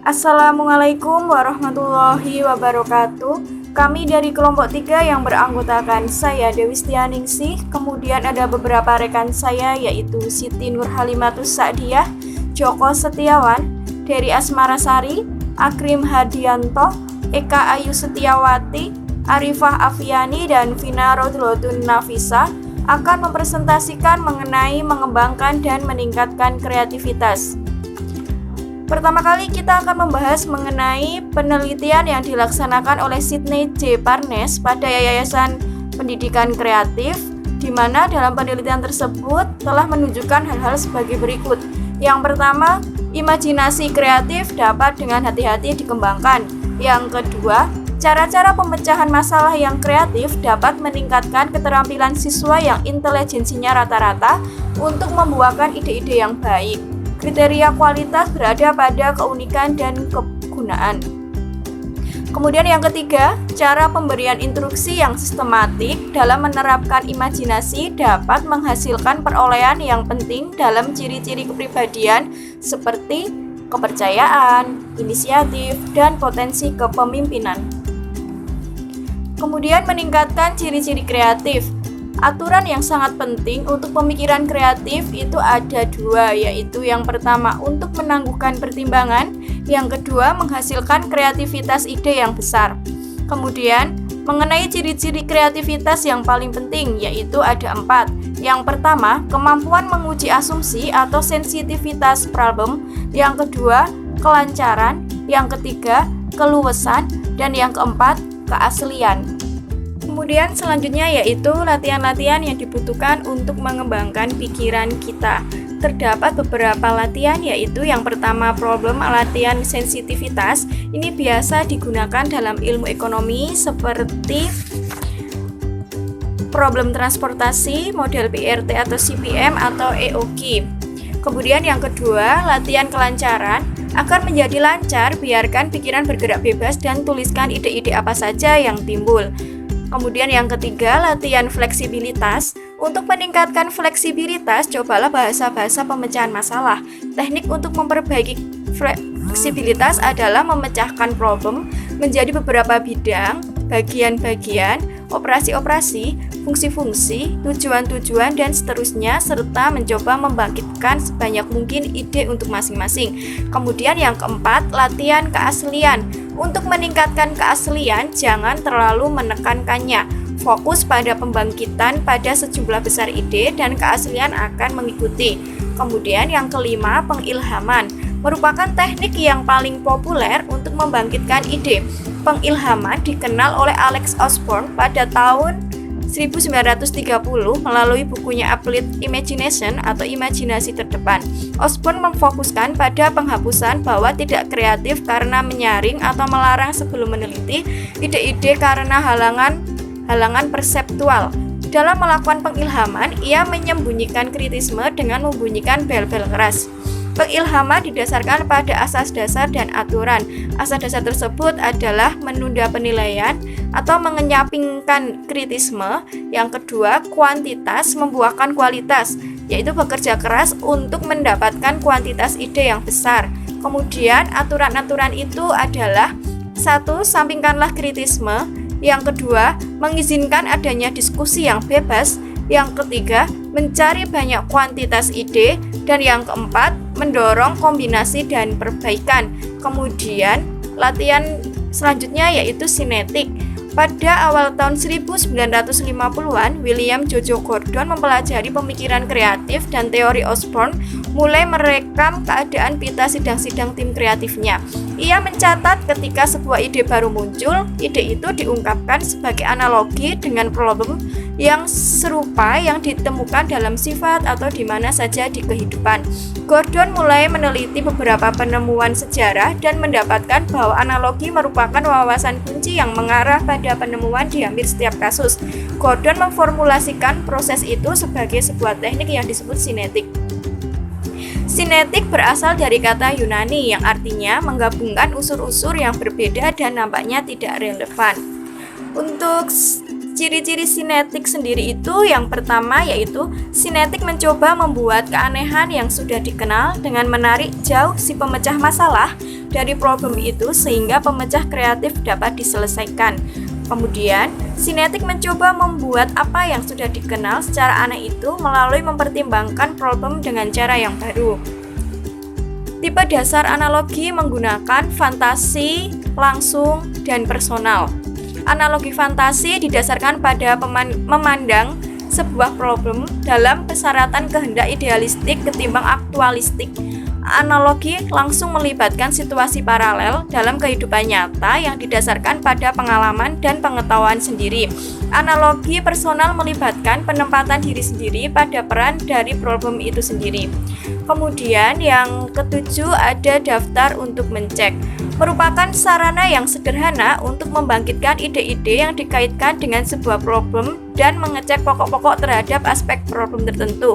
Assalamualaikum warahmatullahi wabarakatuh. Kami dari kelompok 3 yang beranggotakan saya Dewi Setianingsih, kemudian ada beberapa rekan saya yaitu Siti Nurhalimatus Sa'diyah, Joko Setiawan, Dery Asmarasari, Akrim Hadianto, Eka Ayu Setiawati, Arifah Afiani, dan Vina Rodlotun Nafisa akan mempresentasikan mengenai mengembangkan dan meningkatkan kreativitas. Pertama kali kita akan membahas mengenai penelitian yang dilaksanakan oleh Sidney J. Parnes pada Yayasan Pendidikan Kreatif, di mana dalam penelitian tersebut telah menunjukkan hal-hal sebagai berikut. Yang pertama, imajinasi kreatif dapat dengan hati-hati dikembangkan. Yang kedua, cara-cara pemecahan masalah yang kreatif dapat meningkatkan keterampilan siswa yang intelijensinya rata-rata untuk membuahkan ide-ide yang baik. Kriteria kualitas berada pada keunikan dan kegunaan. Kemudian yang ketiga, cara pemberian instruksi yang sistematik dalam menerapkan imajinasi dapat menghasilkan perolehan yang penting dalam ciri-ciri kepribadian seperti kepercayaan, inisiatif, dan potensi kepemimpinan. Kemudian meningkatkan ciri-ciri kreatif. Aturan yang sangat penting untuk pemikiran kreatif itu ada dua, yaitu yang pertama untuk menangguhkan pertimbangan, yang kedua menghasilkan kreativitas ide yang besar. Kemudian mengenai ciri-ciri kreativitas yang paling penting yaitu ada 4. Yang pertama, kemampuan menguji asumsi atau sensitivitas problem, yang kedua kelancaran, yang ketiga keluasan, dan yang keempat keaslian. Kemudian selanjutnya yaitu latihan-latihan yang dibutuhkan untuk mengembangkan pikiran kita. Terdapat beberapa latihan yaitu yang pertama problem latihan sensitivitas. Ini biasa digunakan dalam ilmu ekonomi seperti problem transportasi, model PRT atau CPM atau EOG. Kemudian yang kedua, latihan kelancaran. Agar menjadi lancar, biarkan pikiran bergerak bebas dan tuliskan ide-ide apa saja yang timbul. Kemudian yang ketiga, latihan fleksibilitas. Untuk meningkatkan fleksibilitas, cobalah bahasa-bahasa pemecahan masalah. Teknik untuk memperbaiki fleksibilitas adalah memecahkan problem menjadi beberapa bidang, bagian-bagian, operasi-operasi, fungsi-fungsi, tujuan-tujuan, dan seterusnya, serta mencoba membangkitkan sebanyak mungkin ide untuk masing-masing. Kemudian yang keempat, latihan keaslian. Untuk meningkatkan keaslian, jangan terlalu menekankannya. Fokus pada pembangkitan pada sejumlah besar ide dan keaslian akan mengikuti. Kemudian yang kelima, pengilhaman. Merupakan teknik yang paling populer untuk membangkitkan ide. Pengilhaman dikenal oleh Alex Osborne pada tahun 1930 melalui bukunya Applied Imagination atau Imajinasi Terdepan. Osborne memfokuskan pada penghapusan bahwa tidak kreatif karena menyaring atau melarang sebelum meneliti, ide-ide karena halangan perseptual. Dalam melakukan pengilhaman, ia menyembunyikan kritisme dengan membunyikan bel-bel keras. Pengilhaman didasarkan pada asas dasar dan aturan. Asas dasar tersebut adalah menunda penilaian atau mengenyampingkan kritisme. Yang kedua, kuantitas membuahkan kualitas, yaitu bekerja keras untuk mendapatkan kuantitas ide yang besar. Kemudian aturan-aturan itu adalah 1. Sampingkanlah kritisme. Yang kedua, mengizinkan adanya diskusi yang bebas. Yang ketiga, mencari banyak kuantitas ide. Dan yang keempat, mendorong kombinasi dan perbaikan. Kemudian, latihan selanjutnya yaitu sinetik. Pada awal tahun 1950-an, William Jojo Gordon mempelajari pemikiran kreatif dan teori Osborne, mulai merekam keadaan pita sidang-sidang tim kreatifnya. Ia mencatat ketika sebuah ide baru muncul, ide itu diungkapkan sebagai analogi dengan problem yang serupa yang ditemukan dalam sifat atau di mana saja di kehidupan. Gordon mulai meneliti beberapa penemuan sejarah dan mendapatkan bahwa analogi merupakan wawasan kunci yang mengarah pada penemuan di hampir setiap kasus. Gordon memformulasikan proses itu sebagai sebuah teknik yang disebut sinetik. Sinetik berasal dari kata Yunani yang artinya menggabungkan unsur-unsur yang berbeda dan nampaknya tidak relevan. Untuk Ciri-ciri sinetik sendiri itu yang pertama yaitu sinetik mencoba membuat keanehan yang sudah dikenal dengan menarik jauh si pemecah masalah dari problem itu sehingga pemecah kreatif dapat diselesaikan. Kemudian, sinetik mencoba membuat apa yang sudah dikenal secara aneh itu melalui mempertimbangkan problem dengan cara yang baru. Tipe dasar analogi menggunakan fantasi, langsung, dan personal. Analogi fantasi didasarkan pada memandang sebuah problem dalam persyaratan kehendak idealistik ketimbang aktualistik. Analogi langsung melibatkan situasi paralel dalam kehidupan nyata yang didasarkan pada pengalaman dan pengetahuan sendiri. Analogi personal melibatkan penempatan diri sendiri pada peran dari problem itu sendiri. Kemudian yang ketujuh ada daftar untuk mencek. Merupakan sarana yang sederhana untuk membangkitkan ide-ide yang dikaitkan dengan sebuah problem dan mengecek pokok-pokok terhadap aspek problem tertentu.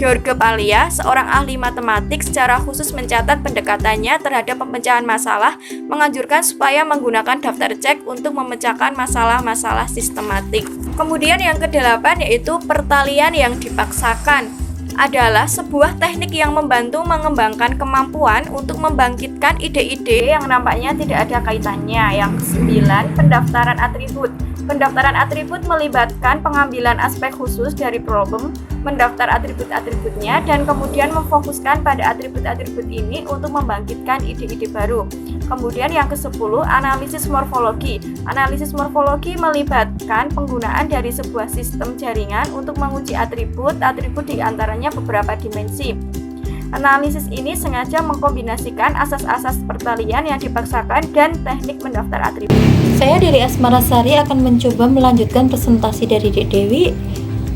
George Palia, seorang ahli matematik, secara khusus mencatat pendekatannya terhadap pemecahan masalah, menganjurkan supaya menggunakan daftar cek untuk memecahkan masalah-masalah sistematik. Kemudian yang kedelapan yaitu pertalian yang dipaksakan. Adalah sebuah teknik yang membantu mengembangkan kemampuan untuk membangkitkan ide-ide yang nampaknya tidak ada kaitannya. Yang kesembilan, pendaftaran atribut. Pendaftaran atribut melibatkan pengambilan aspek khusus dari problem, mendaftar atribut-atributnya, dan kemudian memfokuskan pada atribut-atribut ini untuk membangkitkan ide-ide baru. Kemudian yang ke-10, analisis morfologi. Analisis morfologi melibatkan penggunaan dari sebuah sistem jaringan untuk menguji atribut-atribut di antaranya beberapa dimensi. Analisis ini sengaja mengkombinasikan asas-asas pertalian yang dipaksakan dan teknik mendaftar atribut. Saya dari Asmarasari akan mencoba melanjutkan presentasi dari Dek Dewi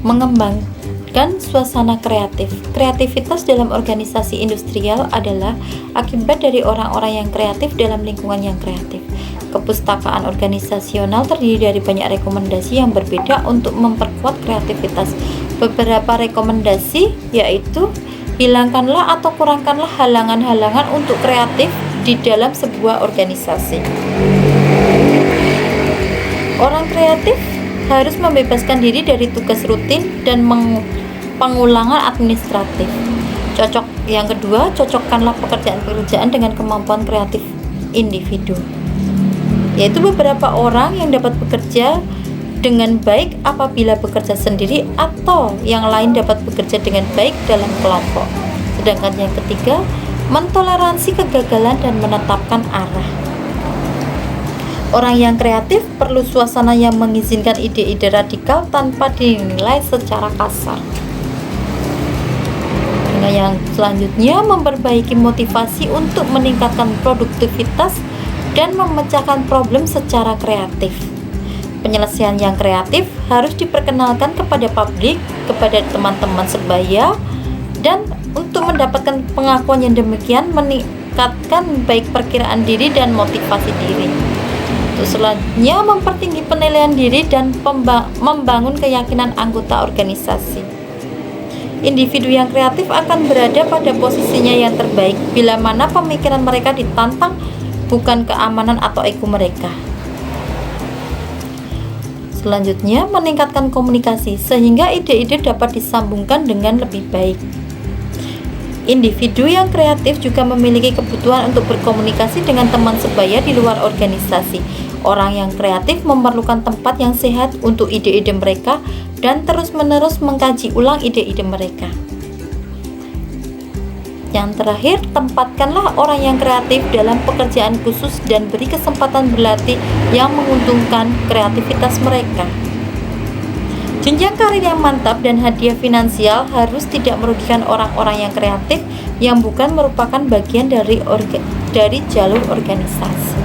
mengembangkan suasana kreatif. Kreativitas dalam organisasi industrial adalah akibat dari orang-orang yang kreatif dalam lingkungan yang kreatif. Kepustakaan organisasional terdiri dari banyak rekomendasi yang berbeda untuk memperkuat kreativitas. Beberapa rekomendasi yaitu hilangkanlah atau kurangkanlah halangan-halangan untuk kreatif di dalam sebuah organisasi. Orang kreatif harus membebaskan diri dari tugas rutin dan pengulangan administratif. Yang kedua, cocokkanlah pekerjaan-pekerjaan dengan kemampuan kreatif individu. Yaitu beberapa orang yang dapat bekerja dengan baik apabila bekerja sendiri atau yang lain dapat bekerja dengan baik dalam kelompok. Sedangkan yang ketiga, mentoleransi kegagalan dan menetapkan arah. Orang yang kreatif perlu suasana yang mengizinkan ide-ide radikal tanpa dinilai secara kasar. Nah, yang selanjutnya, memperbaiki motivasi untuk meningkatkan produktivitas dan memecahkan problem secara kreatif. Penyelesaian yang kreatif harus diperkenalkan kepada publik, kepada teman-teman sebaya, dan untuk mendapatkan pengakuan yang demikian meningkatkan baik perkiraan diri dan motivasi diri. Selanjutnya, mempertinggi penilaian diri dan membangun keyakinan anggota organisasi. Individu yang kreatif akan berada pada posisinya yang terbaik bila mana pemikiran mereka ditantang, bukan keamanan atau ego mereka. Selanjutnya, meningkatkan komunikasi sehingga ide-ide dapat disambungkan dengan lebih baik. Individu yang kreatif juga memiliki kebutuhan untuk berkomunikasi dengan teman sebaya di luar organisasi. Orang yang kreatif memerlukan tempat yang sehat untuk ide-ide mereka dan terus-menerus mengkaji ulang ide-ide mereka. Yang terakhir, tempatkanlah orang yang kreatif dalam pekerjaan khusus dan beri kesempatan berlatih yang menguntungkan kreativitas mereka. Jenjang karir yang mantap dan hadiah finansial harus tidak merugikan orang-orang yang kreatif yang bukan merupakan bagian dari jalur organisasi.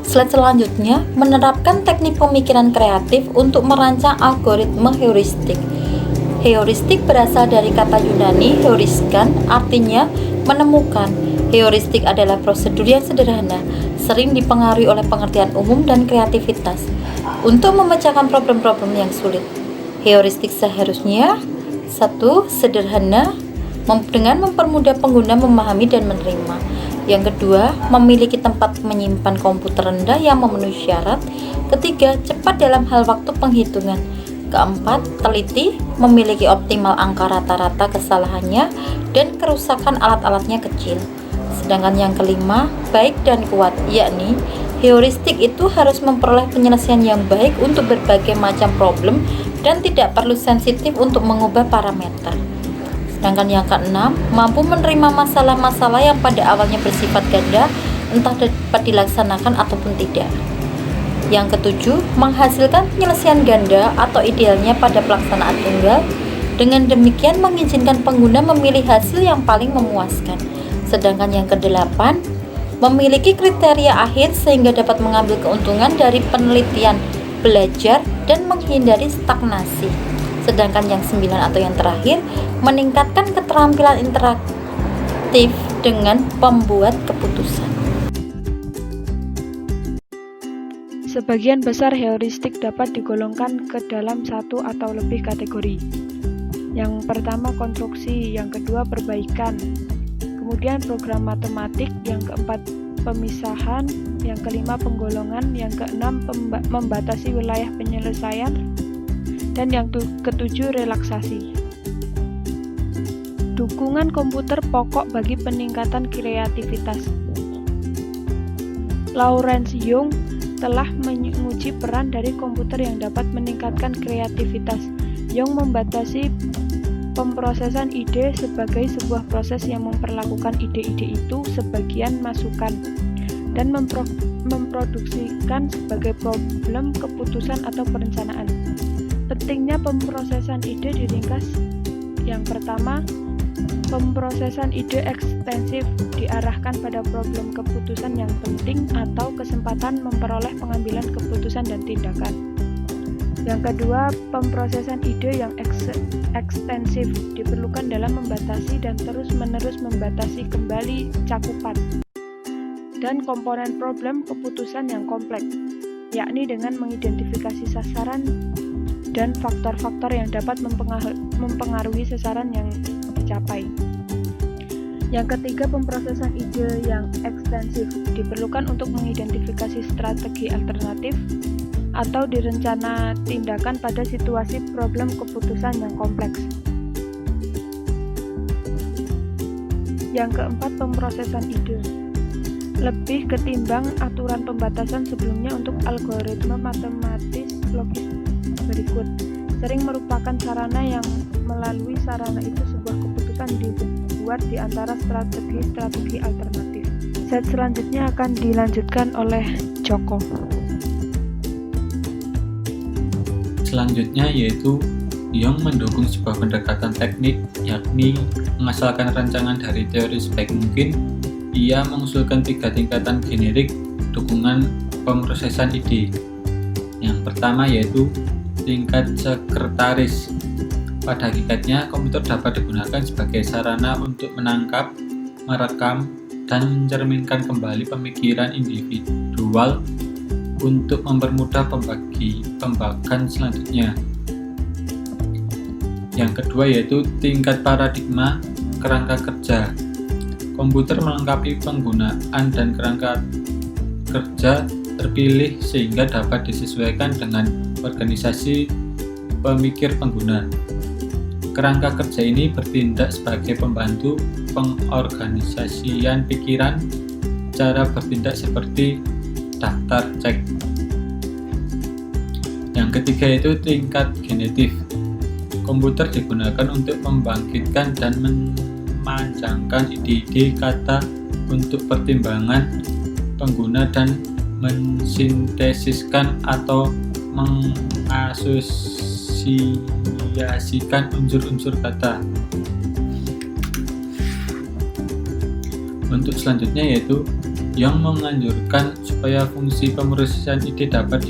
Slide selanjutnya, menerapkan teknik pemikiran kreatif untuk merancang algoritma heuristik. Heuristik berasal dari kata Yunani heuriskan, artinya menemukan. Heuristik adalah prosedur yang sederhana, sering dipengaruhi oleh pengertian umum dan kreativitas untuk memecahkan problem-problem yang sulit. Heuristik seharusnya 1. Sederhana, dengan mempermudah pengguna memahami dan menerima. Yang kedua, memiliki tempat menyimpan komputer rendah yang memenuhi syarat. Ketiga, cepat dalam hal waktu penghitungan. Keempat, teliti, memiliki optimal angka rata-rata kesalahannya dan kerusakan alat-alatnya kecil. Sedangkan yang kelima, baik dan kuat, yakni heuristik itu harus memperoleh penyelesaian yang baik untuk berbagai macam problem dan tidak perlu sensitif untuk mengubah parameter. Sedangkan yang keenam, mampu menerima masalah-masalah yang pada awalnya bersifat ganda, entah dapat dilaksanakan ataupun tidak. Yang ketujuh, menghasilkan penyelesaian ganda atau idealnya pada pelaksanaan tunggal. Dengan demikian mengizinkan pengguna memilih hasil yang paling memuaskan. Sedangkan yang kedelapan, memiliki kriteria akhir sehingga dapat mengambil keuntungan dari penelitian, belajar, dan menghindari stagnasi. Sedangkan yang 9 atau yang terakhir, meningkatkan keterampilan interaktif dengan pembuat keputusan. Sebagian besar heuristik dapat digolongkan ke dalam satu atau lebih kategori. Yang pertama konstruksi, yang kedua perbaikan, kemudian program matematik, yang keempat pemisahan, yang kelima penggolongan, yang keenam membatasi wilayah penyelesaian, dan yang ketujuh relaksasi. Dukungan komputer pokok bagi peningkatan kreativitas. Lawrence Young telah menguji peran dari komputer yang dapat meningkatkan kreativitas. Young membatasi pemrosesan ide sebagai sebuah proses yang memperlakukan ide-ide itu sebagian masukan dan memproduksikan sebagai problem keputusan atau perencanaan. Pentingnya pemrosesan ide diringkas. Yang pertama, pemrosesan ide ekstensif diarahkan pada problem keputusan yang penting atau kesempatan memperoleh pengambilan keputusan dan tindakan. Yang kedua, pemrosesan ide yang ekstensif diperlukan dalam membatasi dan terus-menerus membatasi kembali cakupan dan komponen problem keputusan yang kompleks, yakni dengan mengidentifikasi sasaran dan faktor-faktor yang dapat mempengaruhi sasaran yang dicapai. Yang ketiga, pemrosesan ide yang ekstensif diperlukan untuk mengidentifikasi strategi alternatif atau direncana tindakan pada situasi problem keputusan yang kompleks. Yang keempat, pemrosesan ide lebih ketimbang aturan pembatasan sebelumnya untuk algoritma matematis logis berikut. Sering merupakan sarana yang melalui sarana itu sebuah keputusan dibuat di antara strategi-strategi alternatif. Set selanjutnya akan dilanjutkan oleh Joko. Selanjutnya yaitu Young mendukung sebuah pendekatan teknik, yakni mengasalkan rancangan dari teori sebaik mungkin. Ia mengusulkan 3 tingkatan generik dukungan pemrosesan ide. Yang pertama yaitu tingkat sekretaris. Pada hakikatnya, komputer dapat digunakan sebagai sarana untuk menangkap, merekam, dan mencerminkan kembali pemikiran individual untuk mempermudah pembagian selanjutnya. Yang kedua yaitu tingkat paradigma kerangka kerja. Komputer melengkapi penggunaan dan kerangka kerja terpilih sehingga dapat disesuaikan dengan organisasi pemikir pengguna. Kerangka kerja ini bertindak sebagai pembantu pengorganisasian pikiran. Cara bertindak seperti daftar cek. Yang ketiga itu tingkat genetif. Komputer digunakan untuk membangkitkan dan memanjangkan ide-ide kata untuk pertimbangan pengguna dan mensintesiskan atau mengasosiasikan unsur-unsur kata. Untuk selanjutnya yaitu yang menganjurkan supaya fungsi pemrosesan ide dapat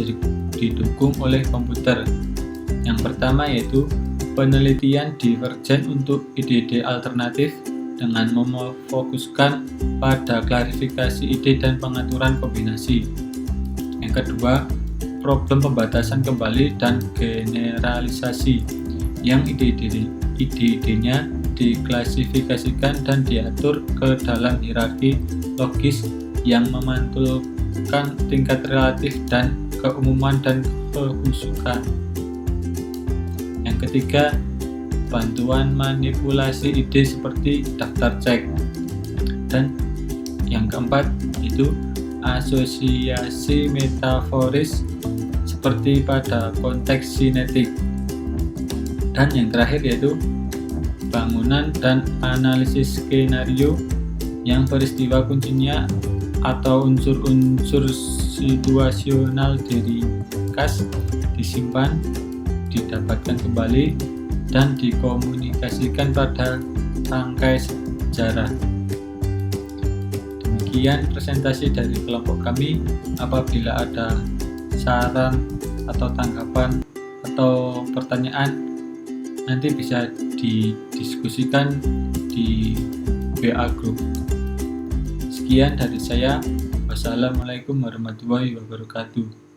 didukung oleh komputer. Yang pertama yaitu penelitian divergen untuk ide-ide alternatif dengan memfokuskan pada klarifikasi ide dan pengaturan kombinasi. Yang kedua, problem pembatasan kembali dan generalisasi yang ide-idenya diklasifikasikan dan diatur ke dalam hierarki logis yang memantulkan tingkat relatif dan keumuman dan kehusukan. Yang ketiga, bantuan manipulasi ide seperti daftar cek. Dan yang keempat itu asosiasi metaforis seperti pada konteks sinetik. Dan yang terakhir yaitu bangunan dan analisis skenario yang peristiwa kuncinya atau unsur-unsur situasional diringkas, disimpan, didapatkan kembali, dan dikomunikasikan pada rangkai sejarah. Demikian presentasi dari kelompok kami. Apabila ada saran atau tanggapan atau pertanyaan, nanti bisa didiskusikan di WA Group. Sekian dari saya. Wassalamualaikum warahmatullahi wabarakatuh.